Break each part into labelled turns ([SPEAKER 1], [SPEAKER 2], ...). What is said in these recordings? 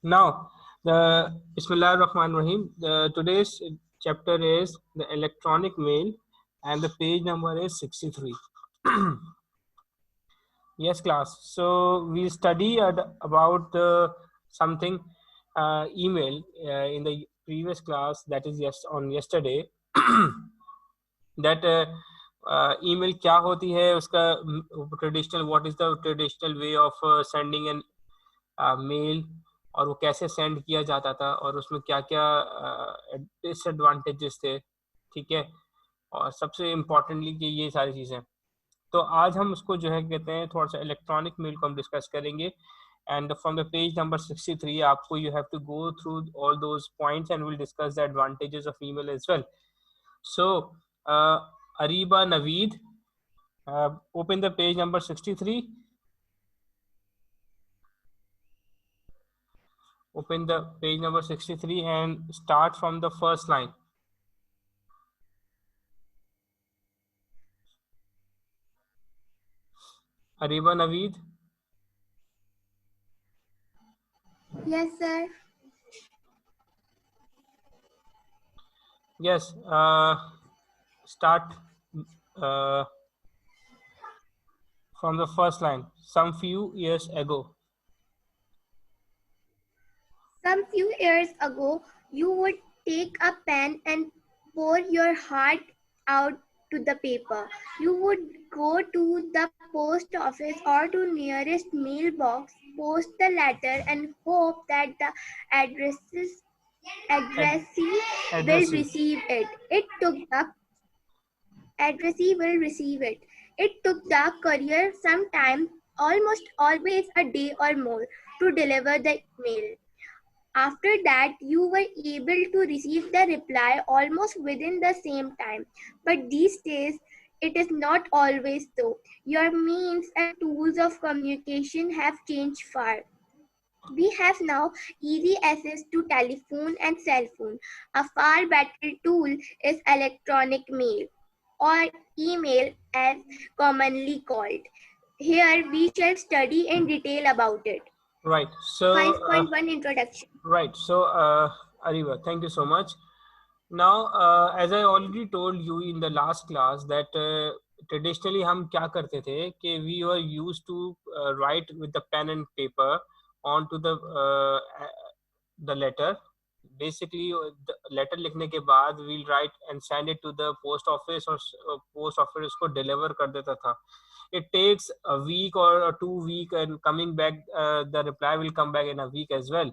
[SPEAKER 1] Now, the Bismillah ar-Rahman Rahim. Today's chapter is the electronic mail, and the page number is 63. Yes, class. So we studied about something email in the previous class, that is on yesterday. That email क्या होती है, उसका traditional, what is the traditional way of sending an mail, और वो कैसे send किया जाता था, और उसमें क्या क्या डिसएडवांटेजेस थे, ठीक है, और सबसे इम्पोर्टेंटली कि ये सारी चीज़ें। तो आज हम उसको जो है कहते हैं, थोड़ा सा इलेक्ट्रॉनिक मेल को हम डिस्कस करेंगे। And from the page number 63 आपको you have to go through all those points and will discuss the advantages of email as well. So Ariba Naveed, open the page number 63. Open the page number 63 and start from the first line. Ariba Naveed.
[SPEAKER 2] Yes, sir.
[SPEAKER 1] Yes, start uh, from the first line. Some few years ago.
[SPEAKER 2] Some few years ago, you would take a pen and pour your heart out to the paper. You would go to the post office or to nearest mailbox, post the letter, and hope that the addressee will receive it. Addressee will receive it. It took the courier some time, almost always a day or more, to deliver the mail. After that, you were able to receive the reply almost within the same time. But these days, it is not always so. Your means and tools of communication have changed far. We have now easy access to telephone and cell phone. A far better tool is electronic mail, or email as commonly called. Here we shall study in detail about it.
[SPEAKER 1] Right. So
[SPEAKER 2] 5.1 Introduction.
[SPEAKER 1] Right. So Ariba, thank you so much. Now, as I already told you in the last class that traditionally हम क्या करते थे कि we were used to write with the pen and paper onto the letter. Basically, the letter लिखने के बाद we'll write and send it to the post office, और post office उसको deliver कर देता था. It takes a week or a 2 week, and coming back, the reply will come back in a week as well.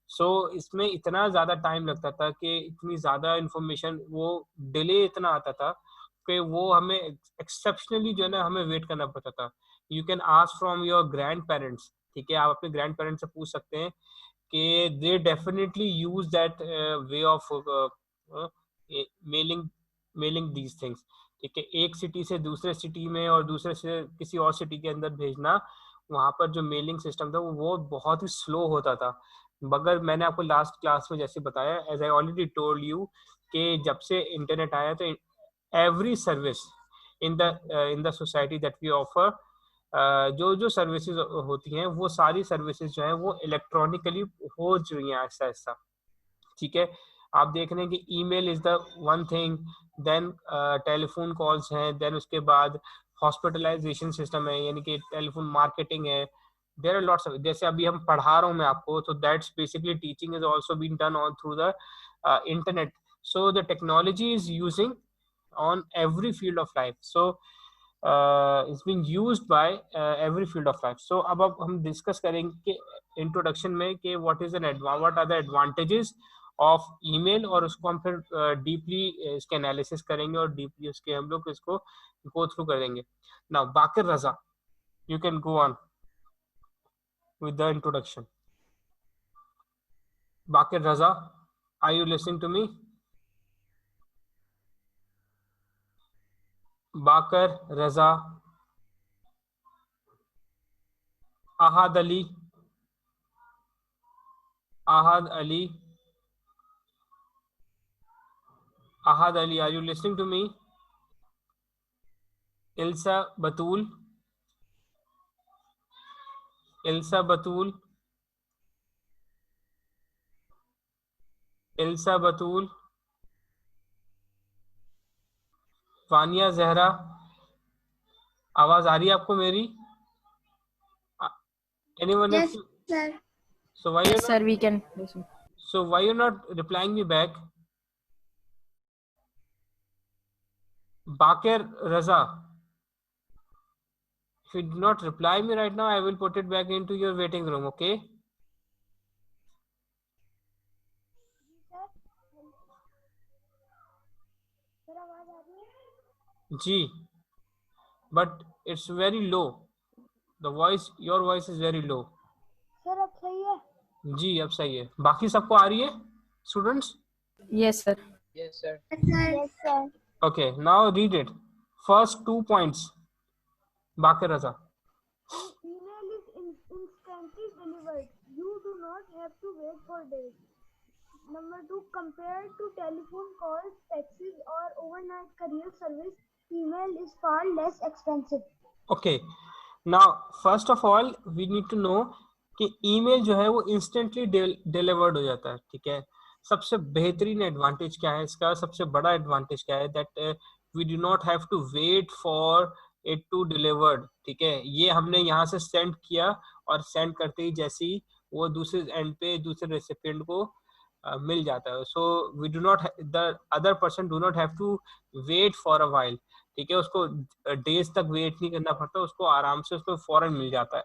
[SPEAKER 1] सो इसमें इतना ज़्यादा time लगता था कि इतनी ज़्यादा इंफॉर्मेशन, वो डिले इतना आता था कि वो हमें एक्सेप्शनली जो है ना, हमें वेट करना पड़ता था. You can ask from your grand parents, ठीक है, आप अपने ग्रैंड पेरेंट्स से पूछ सकते हैं कि they definitely use that way of mailing mailing these things, ठीक है. एक सिटी से दूसरे सिटी में और दूसरे से किसी और सिटी के अंदर भेजना, वहाँ पर जो मेलिंग सिस्टम था वो बहुत ही स्लो होता था. मगर मैंने आपको लास्ट क्लास में जैसे बताया, as I already told you, कि जब से इंटरनेट आया तो every service in the society that we offer, जो जो सर्विसेज होती हैं वो सारी सर्विसेज जो हैं वो इलेक्ट्रॉनिकली हो चुकी हैं ऐसा ऐसा, ठीक है. आप देख रहे हैं कि email is the one thing, then telephone calls हैं, देन उसके बाद हॉस्पिटलाइजेशन सिस्टम है, यानी कि टेलीफोन मार्केटिंग है. देयर आर लॉट्स ऑफ, जैसे अभी हम पढ़ा रहा हूँ मैं आपको, तो that's basically teaching is also been done on through the internet. So the technology is using on every field of life. So it's being used by every field of life. So अब हम discuss करेंगे introduction में कि what are the advantages of email, और उसको हम फिर deeply इसके एनालिसिस करेंगे और डीपली उसके हम लोग इसको गो थ्रू करेंगे. Now Baqir Raza, you can go on with the introduction. Bakir Raza, are you listening to me? Bakir Raza. Ahad Ali. Ahad Ali. Ahad Ali, are you listening to me? Ilsa Batul. Ilsa Batul. इल्सा बतूल, वानिया जहरा, आवाज आ रही है आपको मेरी? Anyone
[SPEAKER 2] Yes,
[SPEAKER 1] else?
[SPEAKER 2] sir.
[SPEAKER 1] So why you're
[SPEAKER 3] Yes,
[SPEAKER 1] not?
[SPEAKER 3] sir, we can listen.
[SPEAKER 1] So why you're not replying me back? Bakir Raza, if you do not reply me right now, I will put it back into your waiting room. Okay? G, but it's very low. The voice, your voice is very low.
[SPEAKER 2] Sir अब सही है?
[SPEAKER 1] जी अब सही है. बाकी सबको आ रही है students?
[SPEAKER 3] Yes, sir.
[SPEAKER 4] Yes, sir.
[SPEAKER 2] Yes, sir.
[SPEAKER 1] Okay, now read it. First 2 points. Bakir Raza.
[SPEAKER 2] Email is instantly delivered. You do not have to wait for days. Number 2, compared to telephone calls, taxis, or overnight courier service, email is far less expensive.
[SPEAKER 1] Okay, now first of all we need to know कि email जो है वो instantly delivered हो जाता है. ठीक है, सबसे बेहतरीन एडवांटेज क्या है इसका, सबसे बड़ा एडवांटेज क्या है, that we do not have to wait for it to delivered. ठीक है, ये हमने यहाँ से सेंड किया और सेंड करते ही जैसे ही वो दूसरे एंड पे दूसरे रेसिपिएंट को मिल जाता है. So we do not, the other person do not have to wait for a while. ठीक है, उसको डेज तक वेट नहीं करना पड़ता, उसको आराम से उसको फौरन मिल जाता है.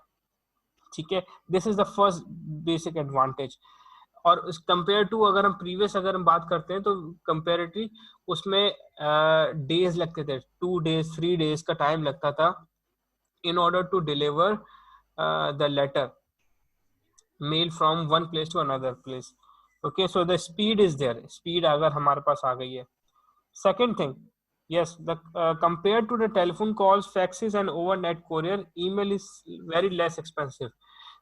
[SPEAKER 1] ठीक है, this is the first basic advantage. और कंपेयर टू अगर हम बात करते हैं तो कंपेरेटिवली उसमें डेज लगते थे, 2 days 3 days का टाइम लगता था in order to deliver the letter mail from one place to another place. Okay, so the speed is there, speed अगर हमारे पास आ गई है. Second thing, yes, the compared to the telephone calls, faxes and overnight courier, email is very less expensive.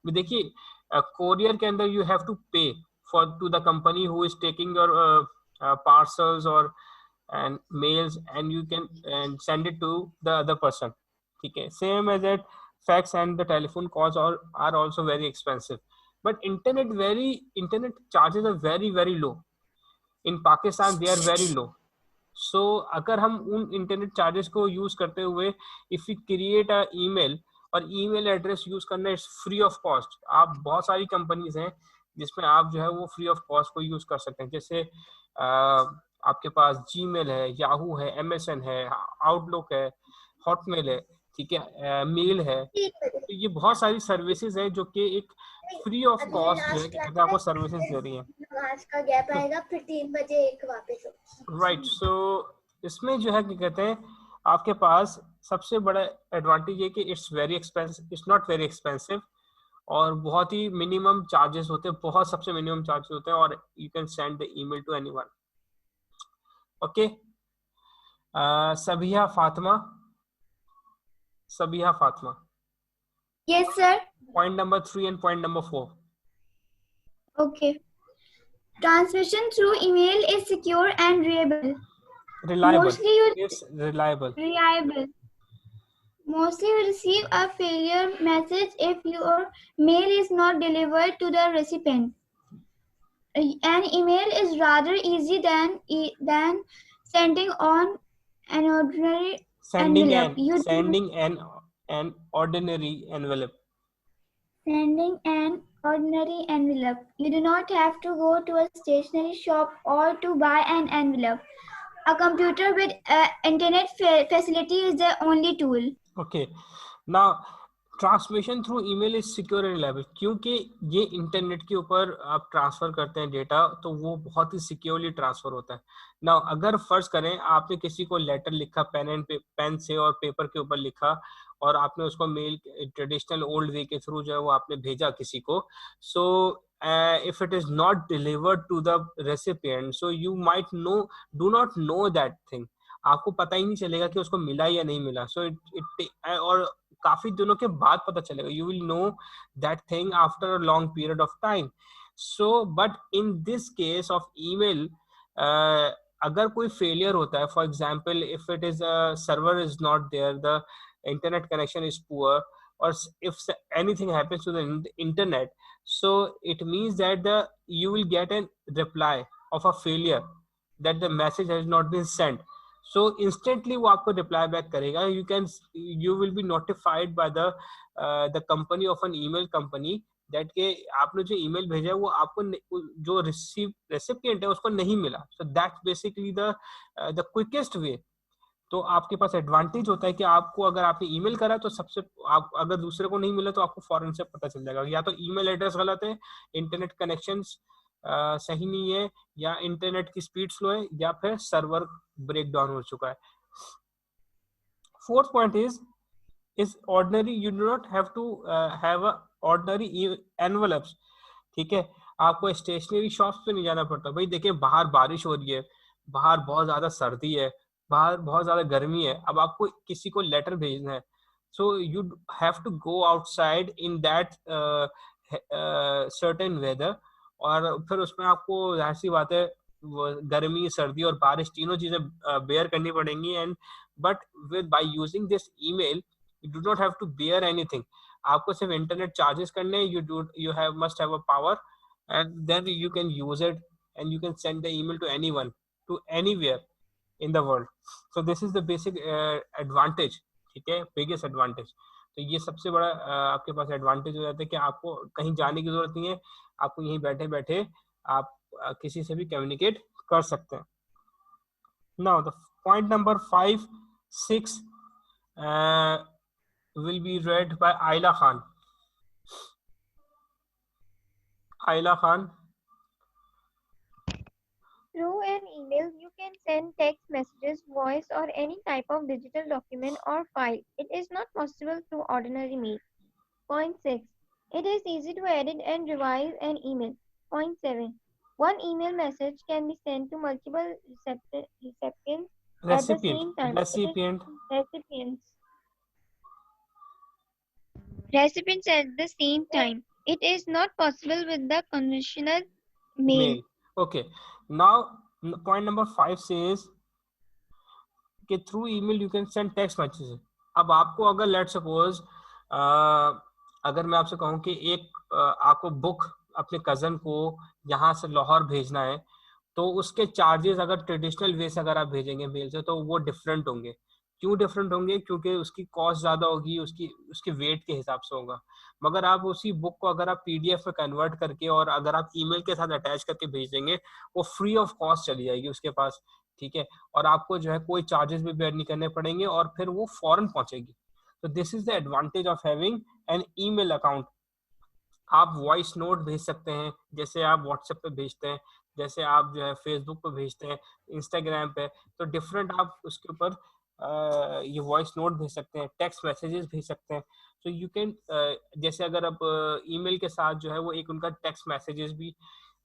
[SPEAKER 1] देखिए courier के अंदर you have to pay for to the company who is taking your parcels or and mails, and you can and send it to the other person. ठीक है, same as that fax and the telephone calls are also very expensive, but internet charges are very low in Pakistan. They are very low. सो अगर हम उन internet charges को use करते हुए if you create a email, और email address use करना is free of cost. आप बहुत सारी कंपनीज हैं जिसमें आप जो है वो फ्री ऑफ कॉस्ट को यूज कर सकते हैं. जैसे आपके पास जीमेल है, याहू है, MSN है, आउटलुक है, हॉटमेल है. ठीक है, मेल है. तो ये बहुत सारी सर्विसेज है जो कि एक फ्री ऑफ कॉस्ट जो है आपको सर्विसेज दे रही हैं.
[SPEAKER 2] नमाज का गैप आएगा, फिर 3 बजे एक वापस.
[SPEAKER 1] राइट, सो इसमें जो है क्या कहते हैं, आपके पास सबसे बड़ा एडवांटेज ये कि इट्स नॉट वेरी एक्सपेंसिव, और बहुत ही मिनिमम चार्जेस होते हैं, बहुत सबसे मिनिमम चार्जेस होते हैं, और you can send the email to anyone. Okay, Sabiha Fatima.
[SPEAKER 2] Yes, sir.
[SPEAKER 1] Point number 3 and point number 4.
[SPEAKER 2] Okay. Transmission through email is secure and reliable.
[SPEAKER 1] It's reliable.
[SPEAKER 2] Mostly you receive a failure message if your mail is not delivered to the recipient. An email is rather easy than sending on an ordinary envelope.
[SPEAKER 1] Sending an ordinary envelope.
[SPEAKER 2] Sending an ordinary envelope. You do not have to go to a stationery shop or to buy an envelope. A computer with internet facility is the only tool.
[SPEAKER 1] Okay. Now, transmission through email is secure and reliable, क्योंकि ये internet के ऊपर आप transfer करते हैं data, तो वो बहुत ही सिक्योरली ट्रांसफर होता है. ना अगर फर्ज करें आपने किसी को लेटर लिखा पेन से और पेपर के ऊपर लिखा, और आपने उसको मेल ट्रेडिशनल ओल्ड वे के थ्रू जो है वो आपने भेजा किसी को, सो if it is not delivered to the recipient, so you might do not know that thing. आपको पता ही नहीं चलेगा कि उसको मिला या नहीं मिला. सो और काफी दिनों के बाद पता चलेगा. You will know that thing after a long period of time. So but in this case of email, अगर कोई फेलियर होता है, for example if it is server is not there, the internet connection is poor, or if anything happens to the internet, so it means that you will get a reply of a failure that the message has not been sent. So instantly वो आपको reply back करेगा. You will be notified by the company of an email company that के आपने जो email भेजा है वो आपको जो recipient है उसको नहीं मिला. So that's basically the quickest way. तो आपके पास एडवांटेज होता है कि आपको अगर आपने ईमेल करा तो सबसे आप अगर दूसरे को नहीं मिला तो आपको फौरन से पता चल जाएगा. या तो ईमेल एड्रेस गलत है, इंटरनेट कनेक्शंस सही नहीं है, या इंटरनेट की स्पीड स्लो है, या फिर सर्वर ब्रेक डाउन हो चुका है. Fourth point is ordinary. You do not have to have a ordinary envelopes. ठीक है, आपको स्टेशनरी शॉप्स पे नहीं जाना पड़ता. भाई देखिए बाहर बारिश हो रही है, बाहर बहुत ज्यादा सर्दी है, बाहर बहुत ज्यादा गर्मी है, अब आपको किसी को लेटर भेजना है. So you have to go outside in that certain weather, और फिर उसमें आपको जाहिर सी बात है गर्मी, सर्दी और बारिश तीनों चीजें बेयर करनी पड़ेंगी. And but with by using this email you do not have to bear anything. आपको सिर्फ इंटरनेट चार्जेस करने, you have must have a power, and then you can use it and you can send the email to anyone, to anywhere in the world. So this is the basic advantage. ठीक है, biggest advantage. तो ये सबसे बड़ा आपके पास advantage हो जाता है कि आपको कहीं जाने की जरूरत नहीं है, आपको यहीं बैठे बैठे आप किसी से भी कम्युनिकेट कर सकते हैं. Now the point number 5, 6 will be read by Ayla Khan. Ayla Khan.
[SPEAKER 4] Through an email, you can send text messages, voice, or any type of digital document or file. It is not possible through ordinary means. Point 6. It is easy to edit and revise an email. Point 7. One email message can be sent to multiple recipients at the same time. Recipients at the same time. It is not possible with the conventional mail.
[SPEAKER 1] Okay. Now point number 5 says कि through email you can send text messages. अब आपको अगर let's suppose अगर मैं आपसे कहूँ कि आपको बुक अपने कजन को यहाँ से लाहौर भेजना है, तो उसके चार्जेस अगर ट्रेडिशनल वे से अगर आप भेजेंगे मेल से तो वो डिफरेंट होंगे. क्यों डिफरेंट होंगे? क्योंकि उसकी कॉस्ट ज्यादा होगी, उसकी वेट के हिसाब से होगा. मगर आप उसी बुक को अगर आप पीडीएफ में कन्वर्ट करके और अगर आप ईमेल के साथ अटैच करके भेज देंगे, वो फ्री ऑफ कॉस्ट चली जाएगी उसके पास. ठीक है, और आपको जो है कोई चार्जेस भी बेयर नहीं करने पड़ेंगे और फिर वो फॉरन पहुंचेगी. तो this is the advantage of having an email account. आप वॉइस नोट भेज सकते हैं जैसे आप व्हाट्सएप पे भेजते हैं, जैसे आप जो है फेसबुक पे भेजते हैं, इंस्टाग्राम पे, तो डिफरेंट आप उसके ऊपर ये वॉइस नोट भेज सकते हैं, टेक्स्ट मैसेजेस भेज सकते हैं. सो यू कैन जैसे अगर आप ईमेल के साथ जो है वो एक उनका टेक्स्ट मैसेजेस भी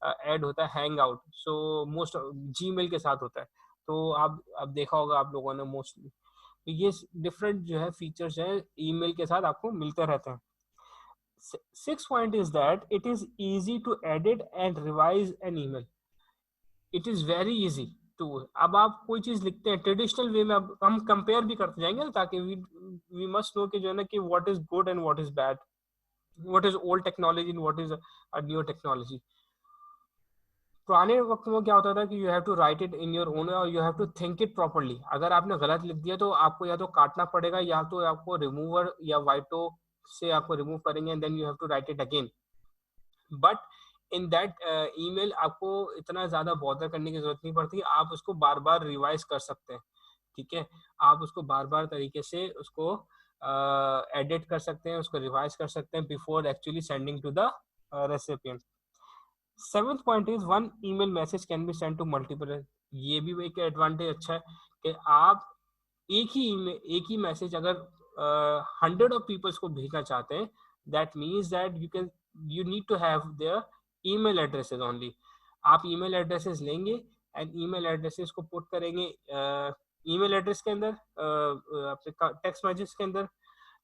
[SPEAKER 1] ऐड होता है, hang out. So most Gmail के साथ होता है, तो आप देखा होगा आप लोगों ने मोस्टली. तो ये डिफरेंट जो है फीचर्स हैं ईमेल के साथ आपको मिलते रहते हैं. 6th point is that it is easy to edit and revise an email. It is very easy to. अब आप कोई चीज लिखते हैं ट्रेडिशनल वे में, अब हम कंपेयर भी करते जाएंगे ताकि we must know कि जो है ना कि what is good and what is bad, what is old technology and what is a new technology. पुराने वक्त में क्या होता था कि you have to write it in your own और you have to think it properly. अगर आपने गलत लिख दिया तो आपको या तो काटना पड़ेगा या तो आपको रिमूवर या वाइटो से आपको रिमूव करेंगे and then you have to write it again. But in that email आपको इतना ज्यादा बॉदर करने की जरूरत नहीं पड़ती, आप उसको बार बार रिवाइज कर सकते हैं. ठीक है, आप उसको बार बार तरीके से उसको एडिट कर सकते हैं, उसको रिवाइज कर सकते हैं before actually sending to the recipient. 7th point is one email message can be sent to multiple. ये भी एक एडवांटेज अच्छा है कि आप एक ही मैसेज अगर 100 ऑफ पीपल्स को भेजना चाहते हैं, that means that you need to have their email addresses only. आप email addresses लेंगे and email addresses को put करेंगे email address के अंदर, अपने text messages के अंदर,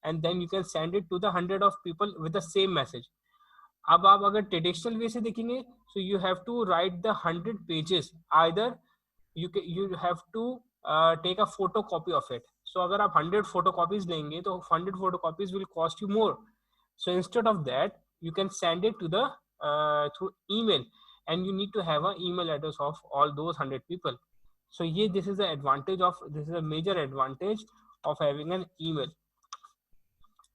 [SPEAKER 1] and then you can send it to the 100 of people with the same message. अब आप अगर ट्रेडिशनल वे से देखेंगे, so you have to write the 100 pages. Either you have to take a photocopy of it. So अगर आप 100 photocopies लेंगे तो 100 photocopies will cost you more. So instead of that, you can send it to the through email, and you need to have an email address of all those 100 people. So yeah, this is the advantage of, this is a major advantage of having an email.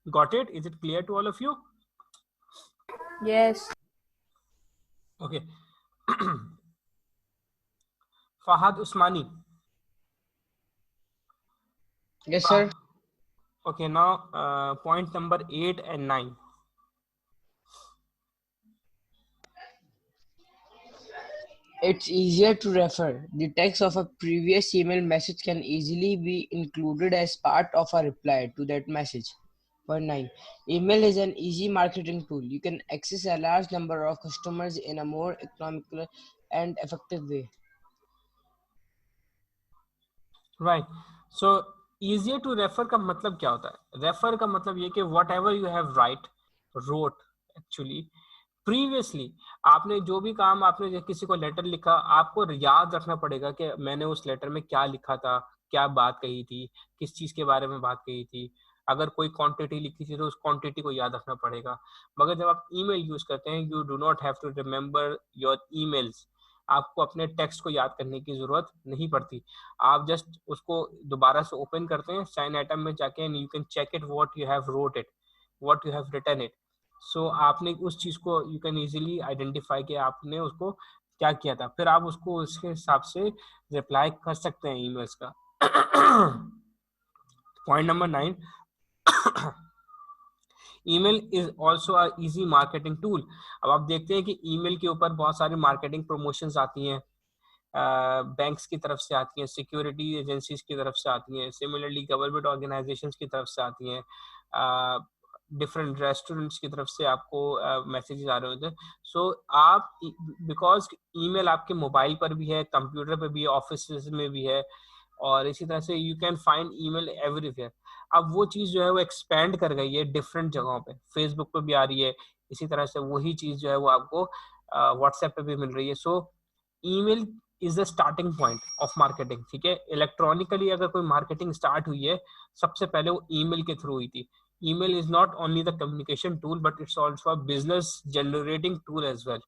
[SPEAKER 1] Got it? Is it clear to all of you?
[SPEAKER 3] Yes.
[SPEAKER 1] Okay. Fahad Usmani.
[SPEAKER 5] Yes, sir.
[SPEAKER 1] Okay, now point number 8 and 9.
[SPEAKER 5] It's easier to refer. The text of a previous email message can easily be included as part of a reply to that message. Point 9. Email is an easy marketing tool. You can access a large number of customers in a more economical and effective way.
[SPEAKER 1] Right. So easier to refer का मतलब क्या होता है? Refer का मतलब ये कि whatever you have wrote actually previously, आपने जो भी काम, आपने किसी को लेटर लिखा, आपको याद रखना पड़ेगा कि मैंने उस लेटर में क्या लिखा था, क्या बात कही थी, किस चीज के बारे में बात कही थी. अगर कोई क्वांटिटी लिखी थी तो उस क्वांटिटी को याद रखना पड़ेगा. मगर जब आप ईमेल यूज करते हैं, you do not have to remember your emails. आपको अपने टेक्स्ट को याद करने की जरूरत नहीं पड़ती. आप जस्ट उसको दोबारा से ओपन करते हैं साइन आइटम में जाके, and you can check it what you have wrote it, what you have written it. So आपने उस चीज को, यू कैन इजीली आइडेंटिफाई कि आपने उसको क्या किया था. फिर आप उसको उसके हिसाब से रिप्लाई कर सकते हैं ईमेल्स का. Point number 9, email is also a easy marketing tool. अब आप देखते हैं कि ईमेल के ऊपर बहुत सारी मार्केटिंग प्रमोशंस आती हैं, बैंक्स की तरफ से आती हैं, सिक्योरिटी एजेंसीज की तरफ से आती हैं, सिमिलरली गवर्नमेंट ऑर्गेनाइजेशंस की तरफ से आती हैं, डिफरेंट रेस्टोरेंट्स की तरफ से आपको मैसेजेस आ रहे होते हैं. सो आप, बिकॉज ईमेल आपके मोबाइल पर भी है, कंप्यूटर पर भी है, ऑफिस में भी है, और इसी तरह से you can find email everywhere. अब वो चीज़ जो है वो एक्सपेंड कर गई है डिफरेंट जगहों पे. फेसबुक पे भी आ रही है, इसी तरह से वही चीज़ जो है वो आपको व्हाट्सएप पे भी मिल रही है. सो email is the starting point of marketing. ठीक है, इलेक्ट्रॉनिकली अगर कोई मार्केटिंग स्टार्ट हुई है, सबसे पहले वो ईमेल के थ्रू हुई थी. Email is not only the communication tool, but it's also a business generating tool as well.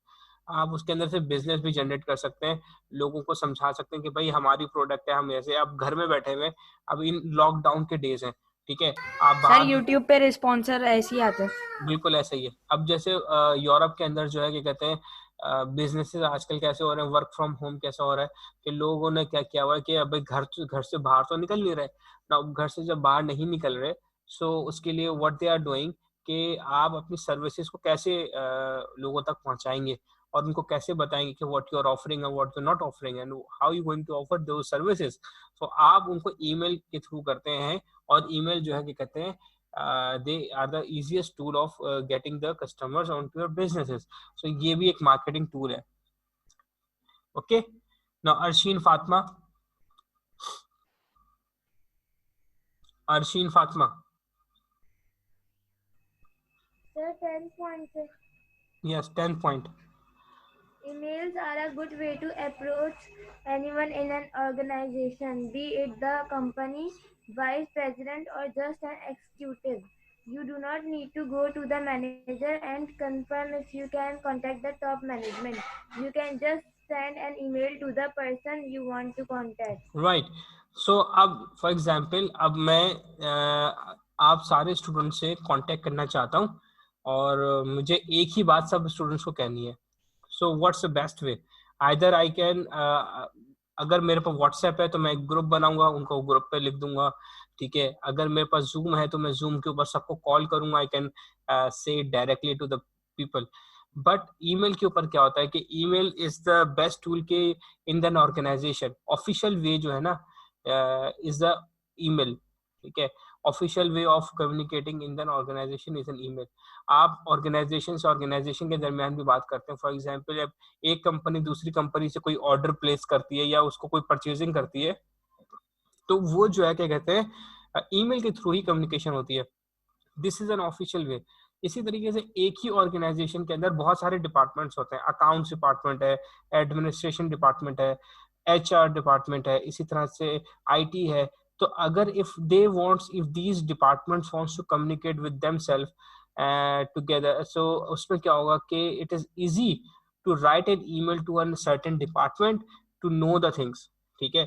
[SPEAKER 1] आप उसके अंदर से बिजनेस भी जनरेट कर सकते हैं, लोगों को समझा सकते हैं कि भाई हमारी प्रोडक्ट है, हम ऐसे, आप घर में बैठे हुए, अब इन लॉकडाउन के डेज हैं, ठीक है, आप
[SPEAKER 3] सर
[SPEAKER 1] बाहर,
[SPEAKER 3] यूट्यूब पे रिस्पॉन्सर ऐसे ही आते हैं.
[SPEAKER 1] बिल्कुल ऐसा ही है. अब जैसे यूरोप के अंदर जो है, क्या कहते हैं, बिजनेसेस आजकल कैसे हो रहे हैं, वर्क फ्रॉम होम कैसा हो रहा है, कि लोगों ने क्या किया हुआ है कि अब घर से बाहर तो निकल नहीं रहे ना. घर से जब बाहर नहीं निकल रहे, सो उसके लिए व्हाट दे आर डूइंग कि आप अपनी सर्विसेज को कैसे लोगों तक पहुंचाएंगे, और उनको कैसे बताएंगे कि what you are offering and what you not offering and how you going to offer those services. तो आप उनको ईमेल के थ्रू करते हैं, और ईमेल जो है, क्या कहते हैं, they are the easiest tool of getting the customers onto your businesses. So ये भी एक marketing tool है. Okay, now Arsheen Fatma.
[SPEAKER 2] Sir, 10 points.
[SPEAKER 1] Yes, 10 point.
[SPEAKER 2] Emails are a good way to approach anyone in an organization, be it the company, vice president, or just an executive. You do not need to go to the manager and confirm if you can contact the top management. You can just send an email to the person you want to contact.
[SPEAKER 1] Right. So अब for example, अब मैं आप सारे student से contact करना चाहता हूँ, और मुझे एक ही बात सब स्टूडेंट्स को कहनी है. So what's the best way? Either I can, अगर मेरे पास व्हाट्सएप है तो मैं एक ग्रुप बनाऊंगा, उनको ग्रुप पे लिख दूंगा. ठीक है, अगर मेरे पास जूम है तो मैं जूम के ऊपर सबको कॉल करूंगा. I can say directly to the people. But email के ऊपर क्या होता है कि email is the best tool के in the organization. Official way जो है ना, इज द ईमेल. ठीक है, official way of communicating in the organization is an email. आप ऑर्गेनाइजेशन से ऑर्गेनाइजेशन के दरमियान भी बात करते हैं. फॉर एग्जांपल, जब एक कंपनी दूसरी कंपनी से कोई ऑर्डर प्लेस करती है या उसको कोई परचेजिंग करती है, तो वो जो है, क्या कहते हैं, ईमेल के थ्रू ही कम्युनिकेशन होती है. दिस इज एन ऑफिशियल वे. इसी तरीके से एक ही ऑर्गेनाइजेशन के अंदर बहुत सारे डिपार्टमेंट्स होते हैं. अकाउंट्स डिपार्टमेंट है, एडमिनिस्ट्रेशन डिपार्टमेंट है, HR डिपार्टमेंट है, इसी तरह से IT है. तो अगर if these departments wants to communicate with themselves together, so उसमें क्या होगा कि it is easy to write an email to a certain department to know the things. ठीक है,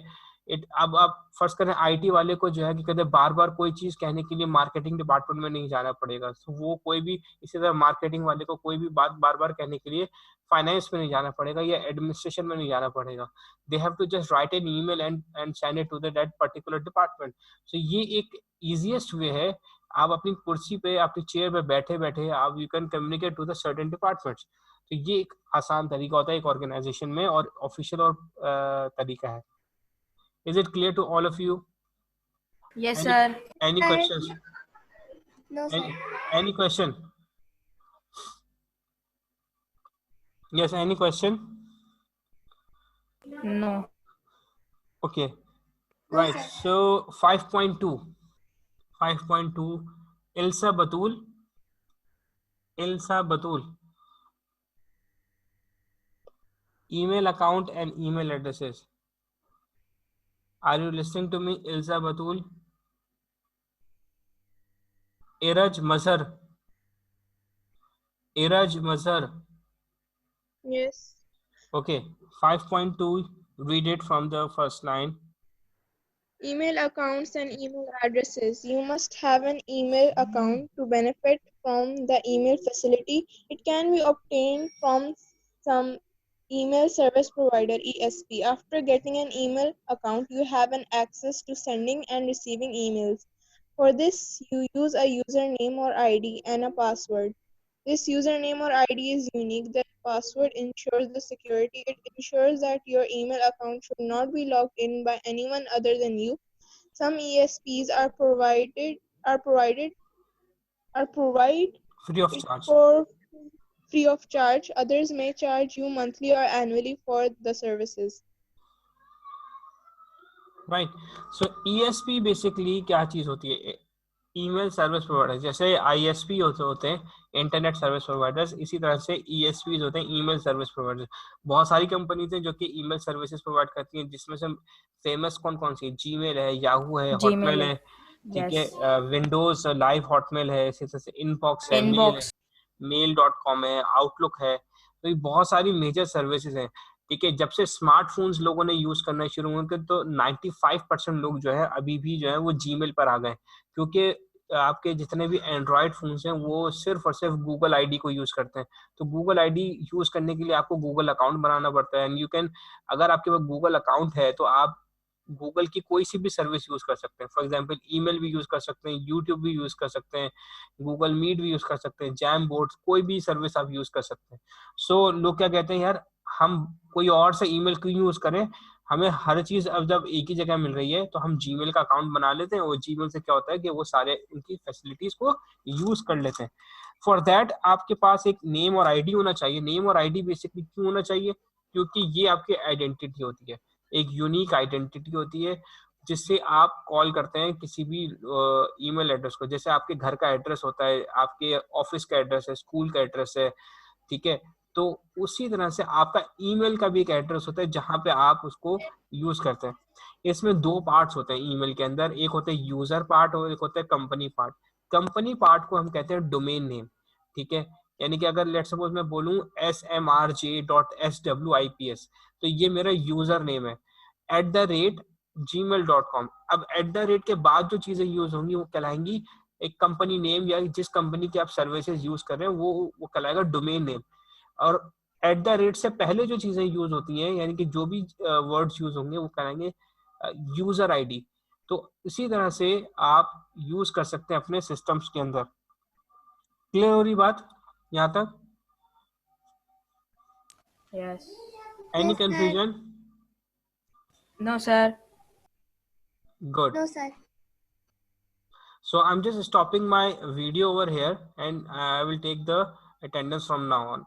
[SPEAKER 1] अब आप फर्स्ट करें आईटी वाले को जो है कि कहते बार बार कोई चीज कहने के लिए मार्केटिंग डिपार्टमेंट में नहीं जाना पड़ेगा, तो वो कोई भी इसी तरह मार्केटिंग वाले को कोई भी बात बार बार कहने के लिए फाइनेंस में नहीं जाना पड़ेगा या एडमिनिस्ट्रेशन में नहीं जाना पड़ेगा. They have to just write an email and send it to that particular department. So ये एक इजीएस्ट वे है. आप अपनी कुर्सी पे अपनी चेयर पे बैठे बैठे आप you can communicate to the certain departments. तो ये एक आसान तरीका होता है एक ऑर्गेनाइजेशन में और ऑफिशियल और तरीका है. Is it clear to all of you?
[SPEAKER 3] Yes, sir.
[SPEAKER 1] Any questions?
[SPEAKER 2] No, sir.
[SPEAKER 1] Any question? Yes, any question?
[SPEAKER 3] No.
[SPEAKER 1] Okay.
[SPEAKER 2] No,
[SPEAKER 1] Right.
[SPEAKER 2] sir.
[SPEAKER 1] So 5.2. 5.2. Ilsa Batul. Ilsa Batul. Email account and email addresses. Are you listening to me, Ilsa Batul? Iraj Mazhar. Iraj Mazhar.
[SPEAKER 6] Yes.
[SPEAKER 1] Okay. 5.2. Read it from the first line.
[SPEAKER 6] Email accounts and email addresses. You must have an email account to benefit from the email facility. It can be obtained from some email service provider ESP. After getting an email account, you have an access to sending and receiving emails. For this, you use a username or ID and a password. This username or ID is unique. The password ensures the security. It ensures that your email account should not be logged in by anyone other than you. Some ESPs provide
[SPEAKER 1] Free of
[SPEAKER 6] it
[SPEAKER 1] charge.
[SPEAKER 6] for free of charge. Others may charge you monthly or annually for the services.
[SPEAKER 1] Right. So ESP basically क्या चीज होती है? Email service provider. जैसे ISP होते हैं internet service providers, इसी तरह से ESPs होते हैं ईमेल सर्विस प्रोवाइडर्स. बहुत सारी कंपनीज हैं जो कि ईमेल सर्विसेज प्रोवाइड करती हैं, जिसमें से फेमस कौन कौन सी? जीमेल है, याहू है, हॉटमेल है, ठीक है, विंडोज लाइव हॉटमेल है, इसी तरह से इनबॉक्स है,
[SPEAKER 3] Inbox.
[SPEAKER 1] mail.com है, आउटलुक है. तो ये बहुत सारी मेजर सर्विसेज हैं. ठीक है, जब से स्मार्टफोन्स लोगों ने यूज करना शुरू हुए तो 95% लोग जो है अभी भी जो है वो जीमेल पर आ गए, क्योंकि आपके जितने भी एंड्रॉयड फोन्स हैं वो सिर्फ और सिर्फ गूगल आईडी को यूज करते हैं. तो गूगल आईडी यूज करने के लिए आपको गूगल अकाउंट बनाना पड़ता है. एंड यू कैन, अगर आपके पास गूगल अकाउंट है तो आप गूगल की कोई सी भी सर्विस यूज कर सकते हैं. फॉर एग्जांपल ईमेल भी यूज कर सकते हैं, यूट्यूब भी यूज कर सकते हैं, गूगल मीट भी यूज कर सकते हैं, जैम बोर्ड, कोई भी सर्विस आप यूज कर सकते हैं. सो लोग क्या कहते हैं, यार हम कोई और से ईमेल क्यों यूज करें, हमें हर चीज अब जब एक ही जगह मिल रही है तो हम जीमेल का अकाउंट बना लेते हैं, और जीमेल से क्या होता है कि वो सारे उनकी फैसिलिटीज को यूज कर लेते हैं. फॉर दैट आपके पास एक नेम और आईडी होना चाहिए. नेम और आईडी बेसिकली क्यों होना चाहिए? क्योंकि ये आपकी आइडेंटिटी होती है, एक यूनिक आइडेंटिटी होती है जिससे आप कॉल करते हैं किसी भी ईमेल एड्रेस को. जैसे आपके घर का एड्रेस होता है, आपके ऑफिस का एड्रेस है, स्कूल का एड्रेस है, ठीक है, तो उसी तरह से आपका ईमेल का भी एक एड्रेस होता है जहां पे आप उसको यूज करते हैं. इसमें दो पार्ट्स होते हैं ईमेल के अंदर, एक होता है यूजर पार्ट और एक होता है कंपनी पार्ट. कंपनी पार्ट को हम कहते हैं डोमेन नेम. ठीक है, यानी कि अगर लेट सपोज मैं बोलूं smrj.swipes, तो ये मेरा यूजर नेम है. @gmail.com. अब @ के बाद जो चीजें यूज होंगी वो कहलाएंगी एक कंपनी नेम, या जिस कंपनी की आप सर्विसेज यूज कर रहे हैं वो कहलाएगा डोमेन नेम. और @ से पहले जो चीजें यूज होती हैं, यानी कि जो भी वर्ड्स यूज होंगे वो कहलाएंगे यूजर आईडी. तो इसी तरह से आप यूज कर सकते हैं अपने सिस्टम्स के अंदर. क्लियर हो रही बात यहाँ तक?
[SPEAKER 3] Yes.
[SPEAKER 1] Any
[SPEAKER 2] Yes, sir.
[SPEAKER 1] Confusion?
[SPEAKER 3] No, sir.
[SPEAKER 1] Good.
[SPEAKER 2] No, sir.
[SPEAKER 1] So I'm just stopping my video over here and I will take the attendance from now on.